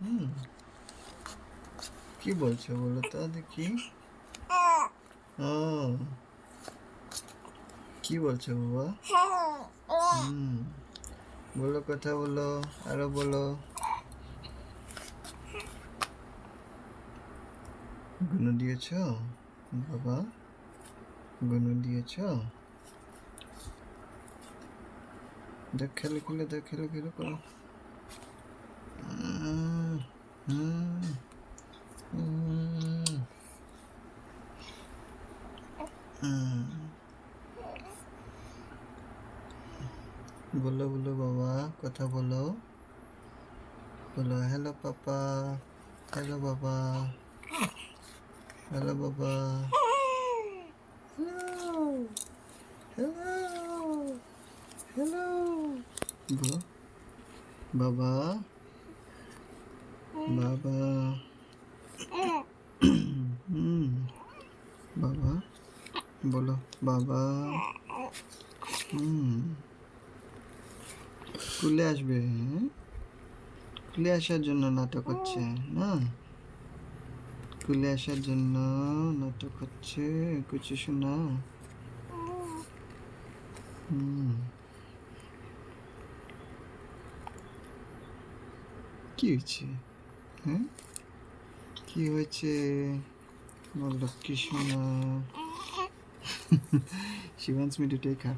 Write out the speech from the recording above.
হুম, কি বলছো বলো তো দেখি। ও, কি বলছো বাবা? হুম, বলো, কথা বলো, আরো বলো। গুনু দিয়েছো বাবা? গুনু দিয়েছো? দেখ, খেলে খেলে দেখ, খেলে খেলে করো। হুম, হুম, হুম, হুম। বলো বলো বাবা, কথা বলো। বলো হ্যালো পাপা, হ্যালো বাবা, হ্যালো বাবা, হ্যালো, হ্যালো, হ্যালো। বলো বাবা, বাবা। হুম, বাবা, বলো বাবা। হুম, স্কুলে আসবে, হ্যাঁ? স্কুলে আসার জন্য নাটক হচ্ছে না? স্কুলে আসার জন্য নাটক হচ্ছে কিছু শোনা। হুম, কি হয়েছে? হ্যাঁ, কি হয়েছে? আমার লক্ষ্মী সোনা। She wants me to take her.